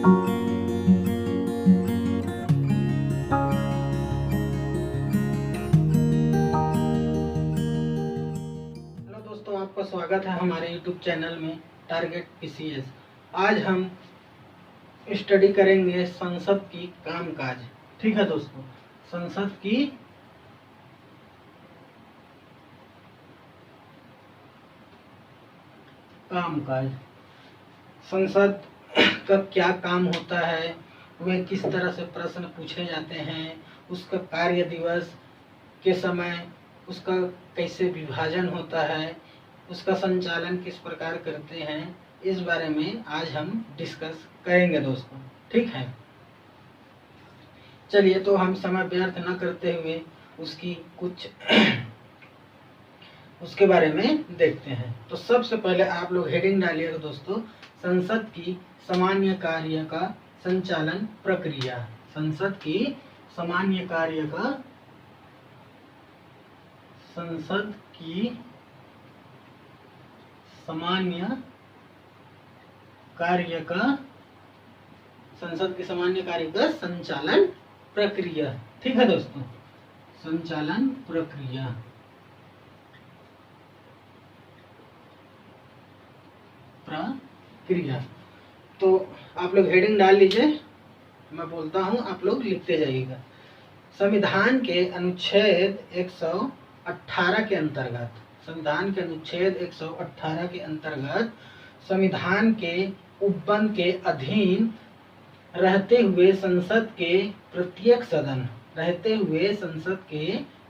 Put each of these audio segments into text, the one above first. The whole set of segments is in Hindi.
हेलो दोस्तों, आपका स्वागत है हमारे YouTube चैनल में टारगेट PCS। आज हम स्टडी करेंगे संसद की कामकाज। ठीक है दोस्तों, संसद की कामकाज, संसद का क्या काम होता है, वे किस तरह से प्रश्न पूछे जाते हैं, उसका कार्य दिवस के समय उसका कैसे विभाजन होता है, उसका संचालन किस प्रकार करते हैं, इस बारे में आज हम डिस्कस करेंगे दोस्तों। ठीक है, चलिए तो हम समय व्यर्थ न करते हुए उसकी कुछ उसके बारे में देखते हैं। तो सबसे पहले आप लोग हेडिंग डालिएगा दोस्तों, संसद की सामान्य कार्य का संचालन प्रक्रिया। संसद की सामान्य कार्य का संसद की सामान्य कार्य का संसद के सामान्य कार्य का संचालन प्रक्रिया। ठीक है दोस्तों, संचालन प्रक्रिया। प्रक्रिया तो आप लोग हेडिंग डाल लीजिए, मैं बोलता हूं, आप लोग लिखते जाइएगा। संविधान के अनुच्छेद 118 के अंतर्गत, संविधान के अनुच्छेद 118 के अंतर्गत संविधान के उपबंध के अधीन रहते हुए संसद के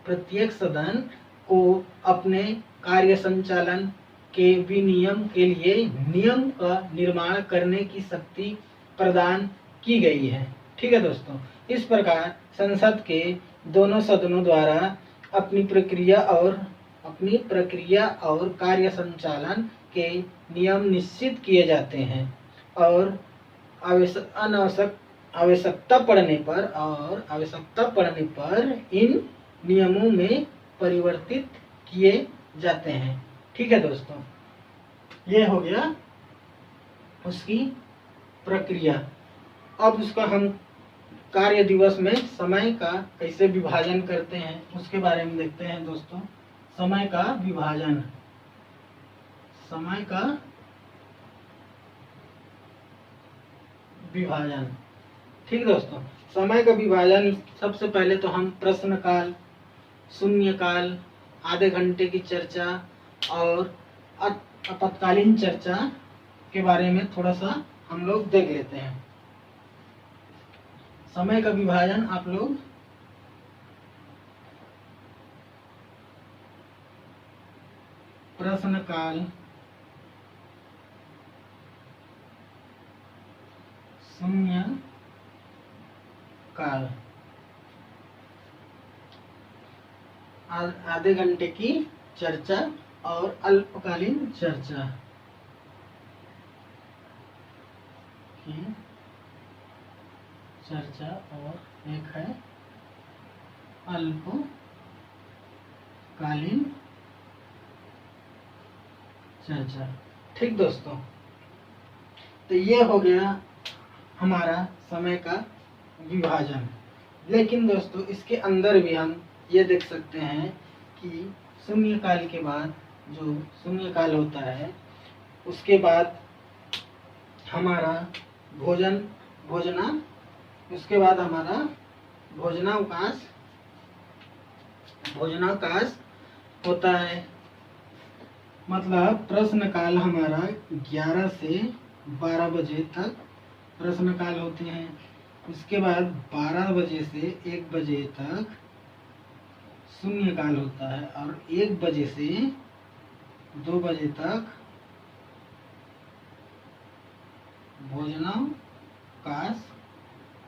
प्रत्येक सदन को अपने कार्य संचालन के विनियम के लिए नियम का निर्माण करने की शक्ति प्रदान की गई है। ठीक है दोस्तों, इस प्रकार संसद के दोनों सदनों द्वारा अपनी प्रक्रिया और कार्य संचालन के नियम निश्चित किए जाते हैं और आवश्यकता पड़ने पर इन नियमों में परिवर्तित किए जाते हैं। ठीक है दोस्तों, ये हो गया उसकी प्रक्रिया। अब उसका हम कार्य दिवस में समय का कैसे विभाजन करते हैं उसके बारे में देखते हैं दोस्तों। समय का विभाजन। ठीक दोस्तों, समय का विभाजन सबसे पहले तो हम प्रश्नकाल, शून्यकाल, आधे घंटे की चर्चा और आपातकालीन चर्चा के बारे में थोड़ा सा हम लोग देख लेते हैं। समय का विभाजन आप लोग प्रश्नकाल, शून्यकाल, आधे घंटे की चर्चा और अल्पकालीन चर्चा और एक है अल्पकालीन चर्चा। ठीक दोस्तों, तो ये हो गया हमारा समय का विभाजन। लेकिन दोस्तों इसके अंदर भी हम ये देख सकते हैं कि शून्यकाल के बाद जो शून्यकाल होता है उसके बाद हमारा भोजनावकाश होता है। मतलब प्रश्नकाल हमारा 11 से 12 बजे तक प्रश्नकाल होते हैं। उसके बाद 12 बजे से 1 बजे तक शून्यकाल होता है और 1 बजे से 2 बजे तक भोजनावकाश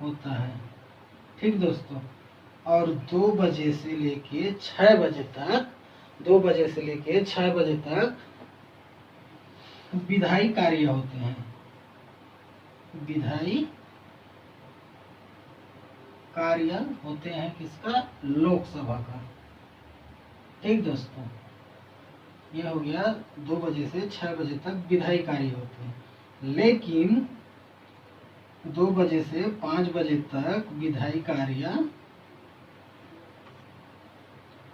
होता है। ठीक दोस्तों, और 2 बजे से लेके 6 बजे तक विधायी कार्य होते हैं। विधायी कार्य होते हैं किसका? लोकसभा का। ठीक दोस्तों, यह हो गया 2 बजे से 6 बजे तक विधायी कार्य होते हैं। लेकिन 2 बजे से 5 बजे तक विधायी कार्य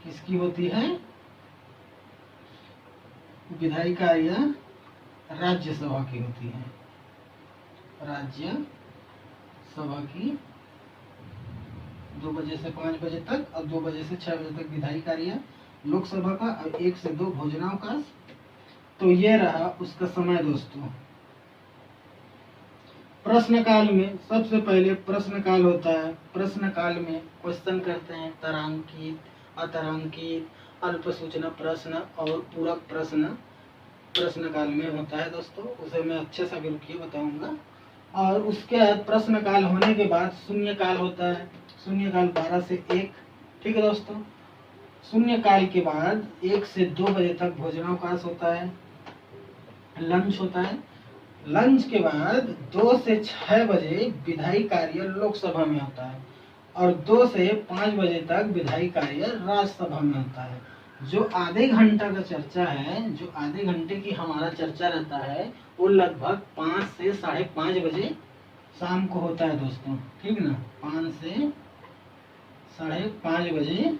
किसकी होती है? विधायी कार्य राज्यसभा की होती है। राज्य सभा की 2 बजे से 5 बजे तक और 2 बजे से 6 बजे तक विधायी कार्य लोकसभा का और 1 से 2 भोजनावकाश। तो ये रहा उसका समय दोस्तों। प्रश्नकाल में सबसे पहले प्रश्नकाल होता है। प्रश्नकाल में क्वेश्चन करते हैं, तारांकित, अतारांकित, अल्प सूचना प्रश्न और पूरक प्रश्न प्रश्नकाल में होता है दोस्तों। उसे मैं अच्छे से रुकिए बताऊंगा। और उसके बाद प्रश्नकाल होने के बाद शून्यकाल होता है। शून्यकाल 12 से 1। ठीक है दोस्तों। शून्यकाल के बाद 1 से 2 बजे तक भोजनावकाश होता है, लंच होता है। लंच के बाद 2 से 6 बजे विधायी कार्य लोकसभा में होता है और 2 से 5 बजे तक विधायी कार्य राज्यसभा में होता है। जो आधे घंटा का चर्चा है, जो आधे घंटे की हमारा चर्चा रहता है, वो लगभग 5 से 5:30 बजे शाम को होता है दोस्तों। ठीक ना, 5 से 5:30 बजे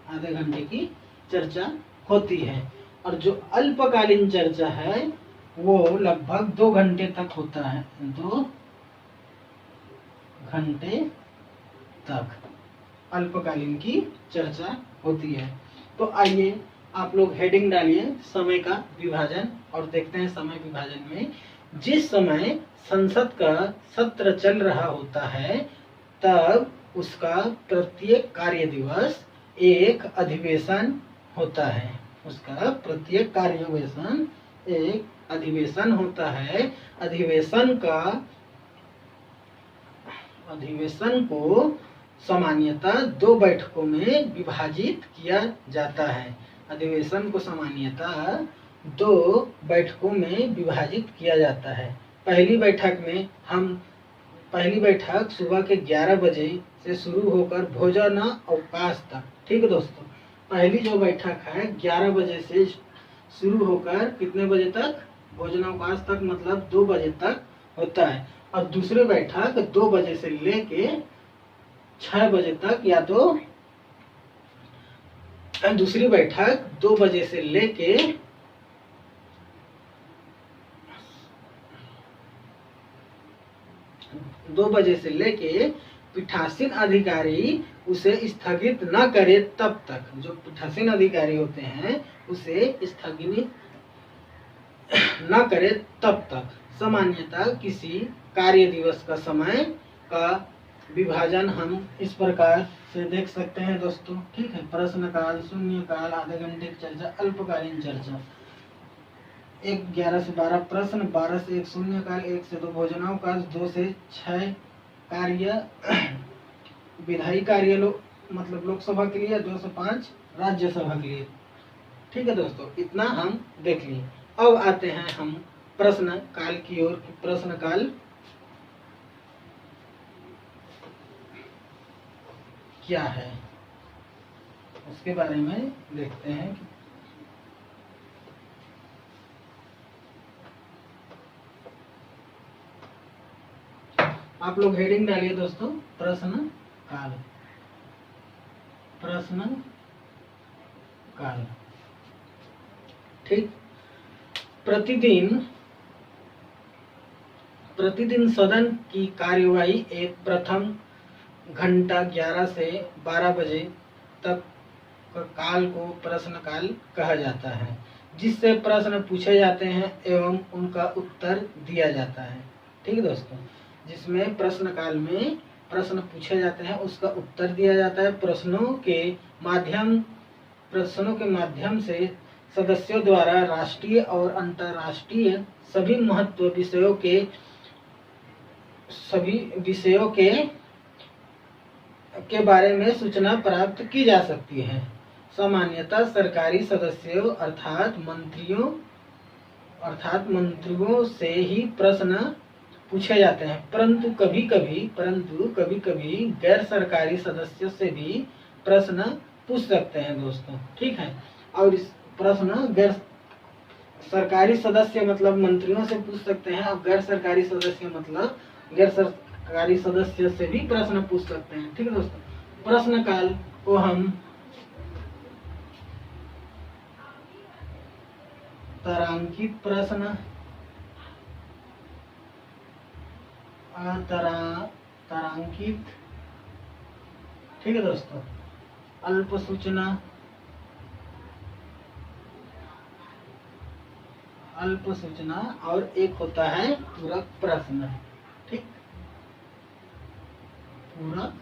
आधे घंटे की चर्चा होती है। और जो अल्पकालीन चर्चा है वो लगभग 2 घंटे तक होता है। 2 घंटे तक अल्पकालीन की चर्चा होती है। तो आइए आप लोग हेडिंग डालिए समय का विभाजन और देखते हैं समय विभाजन में जिस समय संसद का सत्र चल रहा होता है तब उसका प्रत्येक कार्य दिवस एक अधिवेशन होता है। उसका प्रत्येक कार्यवेशन एक अधिवेशन होता है। अधिवेशन को सामान्यतः 2 बैठकों में विभाजित किया जाता है। अधिवेशन को सामान्यतः 2 बैठकों में विभाजित किया जाता है। पहली बैठक सुबह के 11 बजे से शुरू होकर भोजन अवकाश तक। ठीक है दोस्तों। पहली जो बैठक है 11 बजे से शुरू होकर कितने बजे तक? भोजनावकाश तक, मतलब 2 बजे तक होता है। और दूसरी बैठक 2 बजे से लेके 6 बजे तक, या तो दूसरी बैठक 2 बजे से लेके 2 बजे से लेके पीठासीन अधिकारी उसे स्थगित न करे तब तक। जो पीठासीन अधिकारी होते हैं उसे स्थगित न करे तब तक। सामान्यतः किसी कार्य दिवस का समय का विभाजन हम इस प्रकार से देख सकते हैं दोस्तों। ठीक है। प्रश्नकाल, शून्यकाल, आधे घंटे की चर्चा, अल्पकालीन चर्चा। 11 से 12 प्रश्न, 12 से 1 शून्यकाल, 1 से 2 भोजनावकाश, 2 से 6 कार्य विधायी कार्य मतलब लोकसभा के लिए, 2 से 5 राज्यसभा के लिए। ठीक है दोस्तों, इतना हम देख लिए। अब आते हैं हम प्रश्न काल की ओर। प्रश्न काल क्या है उसके बारे में देखते हैं। आप लोग हेडिंग डालिए दोस्तों, प्रश्न काल। प्रश्न काल। ठीक। प्रतिदिन सदन की कार्यवाही एक प्रथम घंटा 11 से 12 बजे तक काल को प्रश्न काल कहा जाता है, जिससे प्रश्न पूछे जाते हैं एवं उनका उत्तर दिया जाता है। ठीक है दोस्तों। जिसमें प्रश्न काल में प्रश्न पूछे जाते हैं, उसका उत्तर दिया जाता है। प्रश्नों के माध्यम से सदस्यों द्वारा राष्ट्रीय और अंतर्राष्ट्रीय सभी विषयों के बारे में सूचना प्राप्त की जा सकती है। सामान्यतः सरकारी सदस्यों अर्थात मंत्रियों से ही प्रश्न पूछे जाते हैं, परंतु कभी कभी गैर सरकारी सदस्यों से भी प्रश्न पूछ सकते हैं दोस्तों। ठीक है। और इस प्रश्न सरकारी सदस्य मतलब मंत्रियों से पूछ सकते हैं, और गैर सरकारी सदस्य मतलब गैर सरकारी सदस्य से भी प्रश्न पूछ सकते हैं। ठीक है दोस्तों, प्रश्न काल को हम तारांकित प्रश्न, तारांकित, ठीक है दोस्तों, अल्प सूचना, अल्प सूचना, और एक होता है पूरक प्रश्न। ठीक, पूरक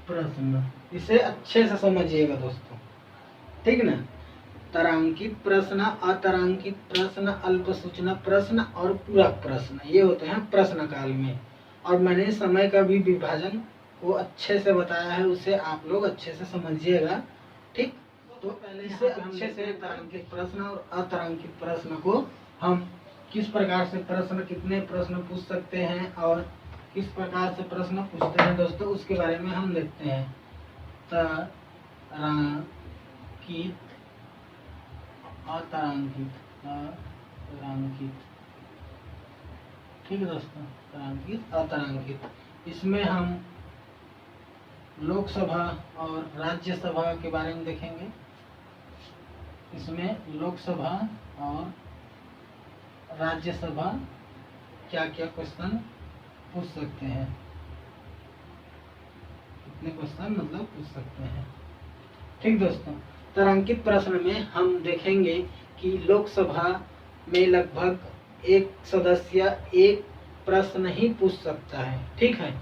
प्रश्न, इसे अच्छे से समझिएगा दोस्तों। ठीक ना, तारांकित प्रश्न, अतारांकित प्रश्न, अल्प सूचना प्रश्न और पूरक प्रश्न, ये होते हैं प्रश्न काल में। और मैंने समय का भी विभाजन को अच्छे से बताया है, उसे आप लोग अच्छे से समझिएगा। ठीक, तो पहले इसे अच्छे से तारांकित प्रश्न और अतारांकित प्रश्न को हम किस प्रकार से प्रश्न, कितने प्रश्न पूछ सकते हैं और किस प्रकार से प्रश्न पूछते हैं दोस्तों, उसके बारे में हम देखते हैं। तारांकित, अतारांकित, अतारांकित, ठीक है दोस्तों, तारांकित, अतारांकित, इसमें हम लोकसभा और राज्यसभा के बारे में देखेंगे। इसमें लोकसभा और राज्यसभा क्या क्या क्वेश्चन पूछ सकते हैं, कितने क्वेश्चन मतलब पूछ सकते हैं। ठीक दोस्तों, तारांकित प्रश्न में हम देखेंगे कि लोकसभा में लगभग एक सदस्य एक प्रश्न ही पूछ सकता है। ठीक है,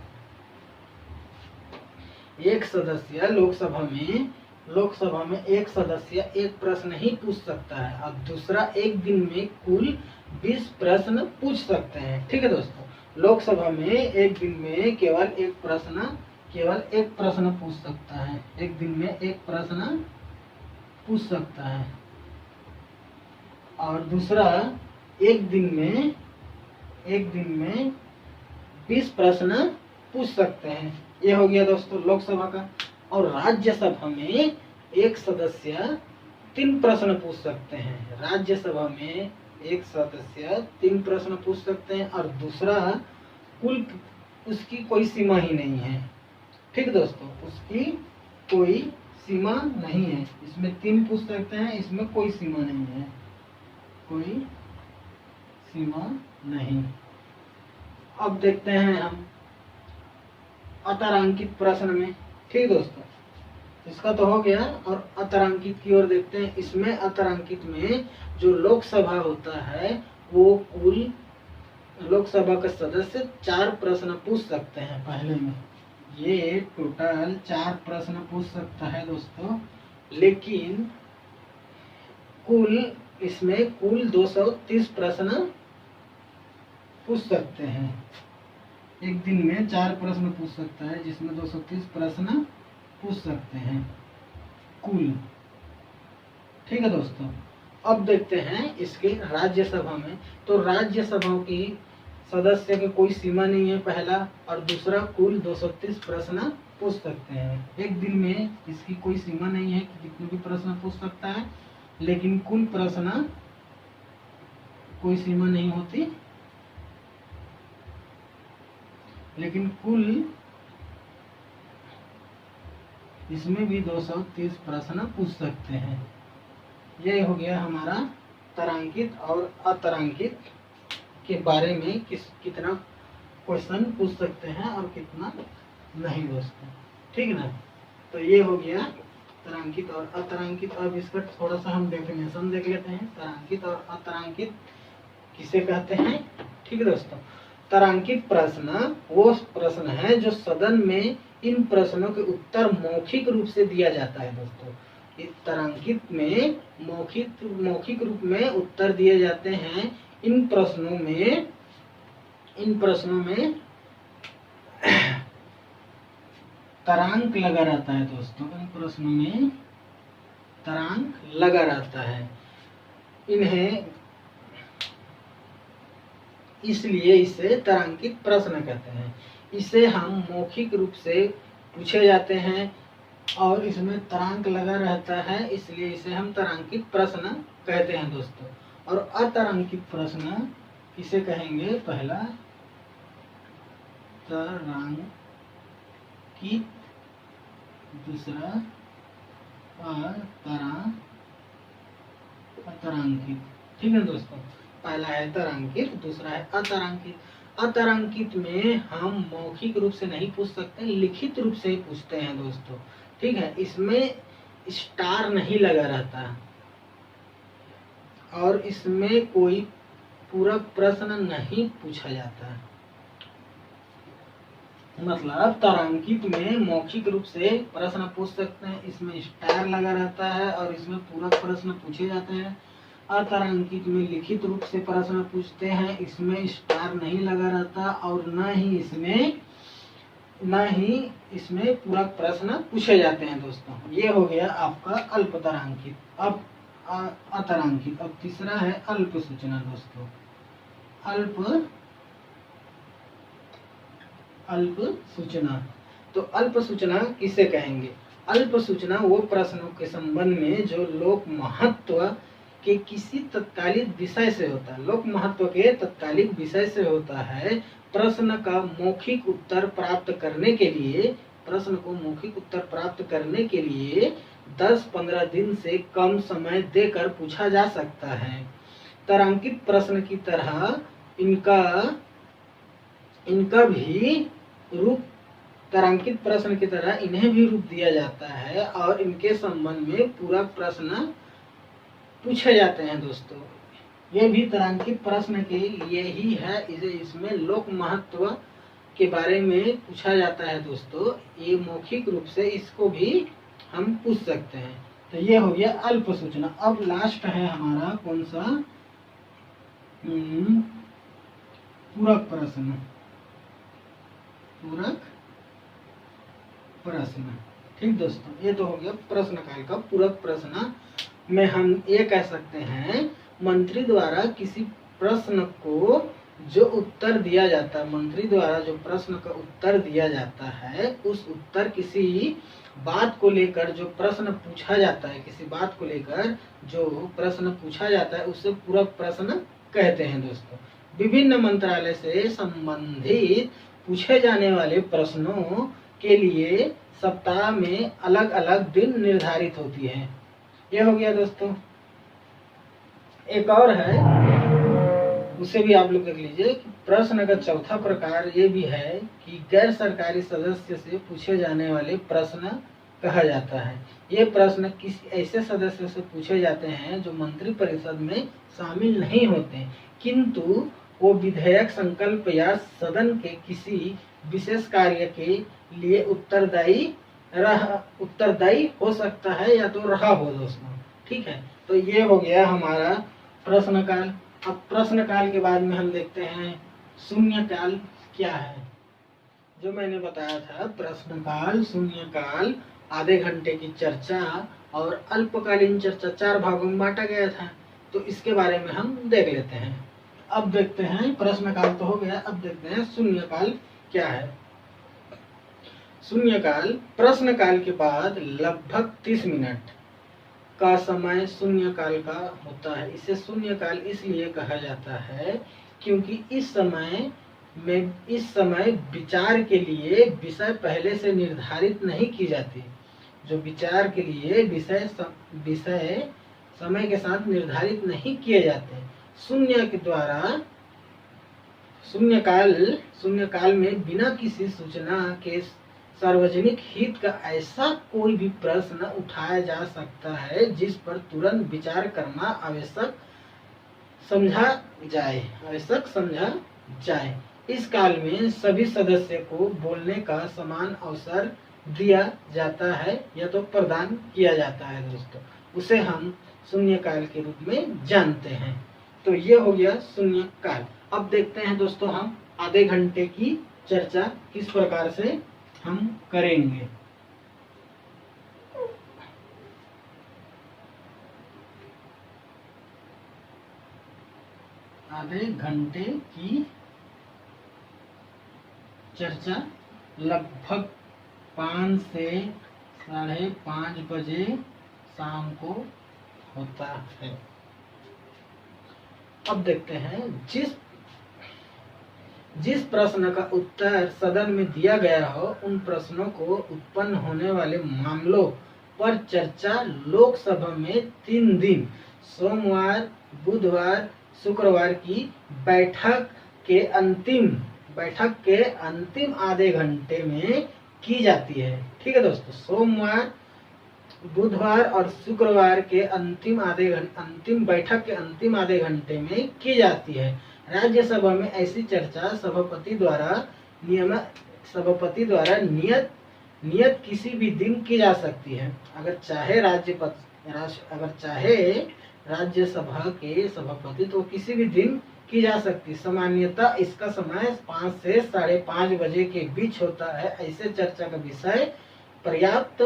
एक सदस्य लोकसभा में एक सदस्य एक प्रश्न ही पूछ सकता है, और दूसरा एक दिन में कुल 20 प्रश्न पूछ सकते हैं। ठीक है दोस्तों, लोकसभा में एक दिन में केवल एक प्रश्न पूछ सकता है, एक दिन में एक प्रश्न पूछ सकता है, और दूसरा एक दिन में 20 प्रश्न पूछ सकते हैं। ये हो गया दोस्तों लोकसभा का। और राज्यसभा में एक सदस्य 3 प्रश्न पूछ सकते हैं। राज्यसभा में एक सदस्य 3 प्रश्न पूछ सकते हैं, और दूसरा कुल उसकी कोई सीमा ही नहीं है। ठीक दोस्तों, उसकी कोई सीमा नहीं है, इसमें 3 पूछ सकते हैं, इसमें कोई सीमा नहीं है, कोई सीमा नहीं। अब देखते हैं हम अतारांकित प्रश्न में। ठीक दोस्तों, इसका तो हो गया, और अतारांकित की ओर देखते हैं। इसमें अतारांकित में जो लोकसभा होता है वो कुल लोकसभा का सदस्य 4 प्रश्न पूछ सकते हैं। पहले में ये टोटल 4 प्रश्न पूछ सकता है दोस्तों, लेकिन इसमें कुल 230 प्रश्न पूछ सकते हैं। एक दिन में 4 प्रश्न पूछ सकता है, जिसमें 230 प्रश्न पूछ सकते हैं कुल। ठीक है दोस्तों, अब देखते हैं इसके राज्यसभा में। तो राज्यसभा की सदस्य की कोई सीमा नहीं है पहला, और दूसरा कुल 230 प्रश्न पूछ सकते हैं। एक दिन में इसकी कोई सीमा नहीं है कि कितने भी प्रश्न पूछ सकता है, लेकिन कुल प्रश्न कोई सीमा नहीं होती, लेकिन कुल इसमें भी 230 प्रश्न पूछ सकते हैं। यह हो गया हमारा तारांकित और अतारांकित के बारे में, कितना क्वेश्चन पूछ सकते हैं और कितना नहीं दोस्तों। ठीक है ना, तो ये हो गया तारांकित और अतारांकित। अब इसका थोड़ा सा हम डेफिनेशन देख लेते हैं, तारांकित और अतारांकित किसे कहते हैं। ठीक है दोस्तों, तारांकित प्रश्न वो प्रश्न है जो सदन में इन प्रश्नों के उत्तर मौखिक रूप से दिया जाता है दोस्तों। इस तारांकित में मौखिक रूप में उत्तर दिए जाते हैं। इन प्रश्नों में तारांक लगा रहता है दोस्तों, इन प्रश्नों में तारांक लगा रहता है। इन्हें इसलिए इसे तारांकित प्रश्न कहते हैं। इसे हम मौखिक रूप से पूछे जाते हैं और इसमें तारांक लगा रहता है, इसलिए इसे हम तारांकित प्रश्न कहते हैं दोस्तों। और अतारांकित प्रश्न किसे कहेंगे? पहला तारांकित, दूसरा अतारांकित। ठीक है दोस्तों, पहला है तारांकित, दूसरा है अतारांकित। अतारांकित में हम मौखिक रूप से नहीं पूछ सकते, लिखित रूप से ही पूछते हैं दोस्तों। ठीक है, इसमें स्टार नहीं लगा रहता और इसमें कोई पूरक प्रश्न नहीं पूछा जाता है। मतलब तारांकित में मौखिक रूप से प्रश्न पूछ सकते हैं, इसमें स्टार लगा रहता है और इसमें पूरक प्रश्न पूछे जाते हैं। अतारांकित में लिखित रूप से प्रश्न पूछते हैं, इसमें स्टार नहीं लगा रहता और न ही इसमें पूरक प्रश्न पूछे जाते हैं दोस्तों। ये हो गया आपका अल्पतारांकित। अब अतारांकित। अब तीसरा है अल्प सूचना दोस्तों। अल्प सूचना। तो अल्प सूचना किसे कहेंगे? अल्प सूचना वो प्रश्नों के संबंध में जो लोक महत्व के किसी तत्कालिक विषय से होता है, लोक महत्व के तत्कालिक विषय से होता है। प्रश्न का मौखिक उत्तर प्राप्त करने के लिए, प्रश्न को मौखिक उत्तर प्राप्त करने के लिए 10-15 दिन से कम समय देकर पूछा जा सकता है। तारांकित प्रश्न की तरह इनका भी रूप, तारांकित प्रश्न की तरह इन्हें भी रूप दिया जाता है और इनके संबंध में पूरक प्रश्न पूछे जाते हैं दोस्तों। ये भी तारांकित प्रश्न के लिए ही है, इसमें लोक महत्व के बारे में पूछा जाता है दोस्तों। ये मौखिक रूप से इसको भी हम पूछ सकते हैं। तो ये हो गया अल्प सूचना। अब लास्ट है हमारा कौन सा? पूरक प्रश्न। पूरक प्रश्न। ठीक दोस्तों, ये तो हो गया प्रश्न काल का। पूरक प्रश्न में हम ये कह सकते हैं, मंत्री द्वारा किसी प्रश्न को जो उत्तर दिया जाता है, मंत्री द्वारा जो प्रश्न का उत्तर दिया जाता है, उस उत्तर किसी बात को लेकर जो प्रश्न पूछा जाता है, किसी बात को लेकर जो प्रश्न पूछा जाता है, उसे पूरक प्रश्न कहते हैं दोस्तों। विभिन्न मंत्रालय से संबंधित पूछे जाने वाले प्रश्नों के लिए सप्ताह में अलग अलग दिन निर्धारित होती है। यह हो गया दोस्तों। एक और है, उसे भी आप लोग देख लीजिए। प्रश्न का चौथा प्रकार ये भी है कि गैर सरकारी सदस्य से पूछे जाने वाले प्रश्न कहा जाता है। ये प्रश्न किसी ऐसे सदस्य से पूछे जाते हैं जो मंत्री परिषद में शामिल नहीं होते, किंतु वो विधेयक, संकल्प या सदन के किसी विशेष कार्य के लिए उत्तरदायी हो सकता है या तो रहा हो दोस्तों। ठीक है, तो ये हो गया हमारा प्रश्न काल। अब प्रश्न काल के बाद में हम देखते हैं शून्य काल क्या है। जो मैंने बताया था, प्रश्न काल, शून्य काल, आधे घंटे की चर्चा और अल्पकालीन चर्चा 4 भागों में बांटा गया था। तो इसके बारे में हम देख लेते हैं। अब देखते हैं, प्रश्न काल तो हो गया, अब देखते हैं शून्य काल क्या है। शून्य काल, प्रश्न काल के बाद लगभग 30 मिनट का समय शून्य काल का होता है। इसे शून्य काल इसलिए कहा जाता है क्योंकि इस समय विचार के लिए विषय पहले से निर्धारित नहीं की जाती। जो विचार के लिए विषय समय के साथ निर्धारित नहीं किए जाते। शून्य काल में बिना किसी सूचना के सार्वजनिक हित का ऐसा कोई भी प्रश्न उठाया जा सकता है जिस पर तुरंत विचार करना आवश्यक समझा जाए। इस काल में सभी सदस्य को बोलने का समान अवसर दिया जाता है या तो प्रदान किया जाता है दोस्तों। उसे हम शून्य काल के रूप में जानते हैं। तो ये हो गया शून्य काल। अब देखते हैं दोस्तों हम आधे घंटे की चर्चा किस प्रकार से हम करेंगे। आधे घंटे की चर्चा लगभग 5 से 5:30 बजे शाम को होता है। अब देखते हैं, जिस प्रश्न का उत्तर सदन में दिया गया हो उन प्रश्नों को उत्पन्न होने वाले मामलों पर चर्चा लोकसभा में 3 दिन सोमवार, बुधवार, शुक्रवार की बैठक के अंतिम आधे घंटे में की जाती है। ठीक है दोस्तों, सोमवार, बुधवार और शुक्रवार के अंतिम बैठक के अंतिम आधे घंटे में की जाती है। राज्यसभा में ऐसी चर्चा सभापति द्वारा नियत किसी भी दिन की जा सकती है। अगर चाहे राज्यसभा के सभापति तो किसी भी दिन की जा सकती। सामान्यतः इसका समय 5 से 5:30 बजे के बीच होता है। ऐसे चर्चा का विषय पर्याप्त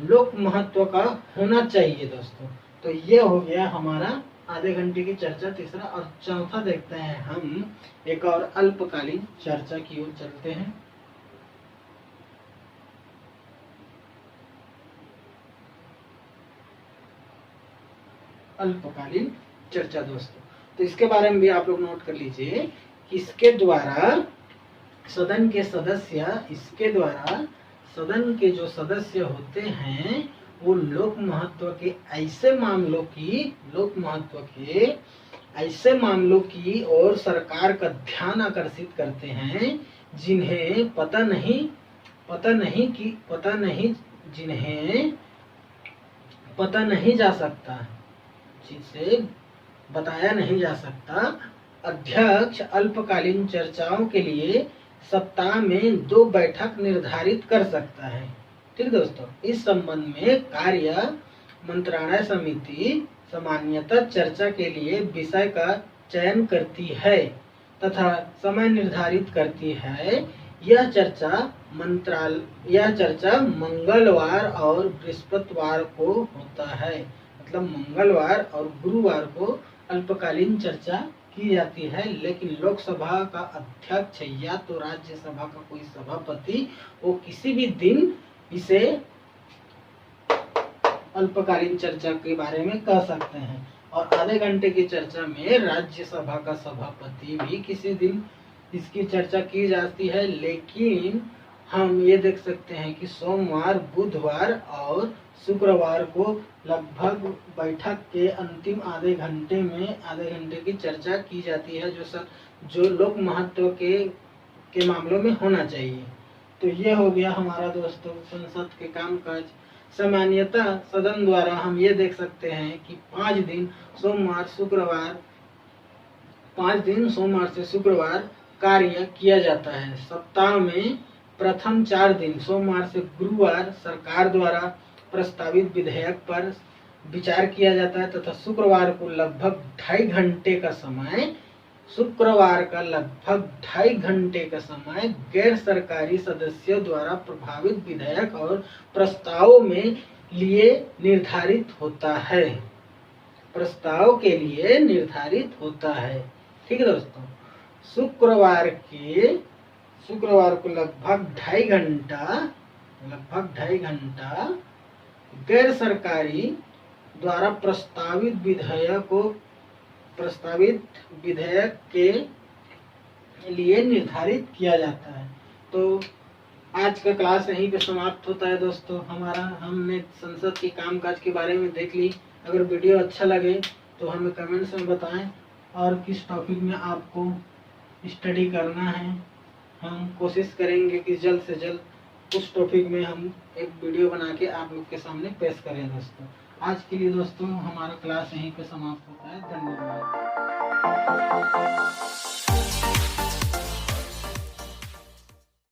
लोक महत्व का होना चाहिए दोस्तों। तो ये हो गया हमारा आधे घंटे की चर्चा तीसरा। और चौथा देखते हैं हम एक और अल्पकालीन चर्चा की ओर चलते हैं। अल्पकालीन चर्चा दोस्तों, तो इसके बारे में भी आप लोग नोट कर लीजिए कि इसके द्वारा सदन के जो सदस्य होते हैं वो लोक महत्व के ऐसे मामलों की और सरकार का ध्यान आकर्षित करते हैं जिन्हें पता नहीं जा सकता, जिसे बताया नहीं जा सकता। अध्यक्ष अल्पकालीन चर्चाओं के लिए सप्ताह में 2 बैठक निर्धारित कर सकता है। ठीक दोस्तों, इस संबंध में कार्य मंत्रालय समिति सामान्यतः चर्चा के लिए विषय का चयन करती है तथा समय निर्धारित करती है। यह चर्चा मंगलवार और बृहस्पतिवार को होता है। मतलब मंगलवार और गुरुवार को अल्पकालीन चर्चा की जाती है। लेकिन लोकसभा का अध्यक्ष या तो राज्यसभा का कोई सभापति वो किसी भी दिन इसे अल्पकालीन चर्चा के बारे में कह सकते हैं। और आधे घंटे की चर्चा में राज्यसभा का सभापति भी किसी दिन इसकी चर्चा की जाती है। लेकिन हम ये देख सकते हैं कि सोमवार, बुधवार और शुक्रवार को लगभग बैठक के अंतिम आधे घंटे की चर्चा की जाती है जो लोक महत्व के मामलों में होना चाहिए। तो ये हो गया हमारा दोस्तों संसद के कामकाज। सामान्यतः सदन द्वारा हम ये देख सकते हैं कि 5 दिन सोमवार से शुक्रवार कार्य किया जाता है। सप्ताह में प्रथम 4 दिन सोमवार से गुरुवार सरकार द्वारा प्रस्तावित विधेयक पर विचार किया जाता है तथा शुक्रवार को लगभग 2.5 घंटे का समय गैर सरकारी सदस्यों द्वारा प्रभावित विधेयक और प्रस्तावों में लिए निर्धारित होता है। ठीक है दोस्तों, शुक्रवार को लगभग 2.5 घंटा गैर सरकारी द्वारा प्रस्तावित विधेयक के लिए निर्धारित किया जाता है। तो आज का क्लास यहीं पे समाप्त होता है दोस्तों। हमने संसद के कामकाज के बारे में देख ली। अगर वीडियो अच्छा लगे तो हमें कमेंट्स में बताएं और किस टॉपिक में आपको स्टडी करना है। हम कोशिश करेंगे कि जल्द से जल्द उस टॉपिक में हम एक वीडियो बना के आप लोग के सामने पेश करें दोस्तों। आज के लिए दोस्तों हमारा क्लास यहीं पे समाप्त होता है। धन्यवाद।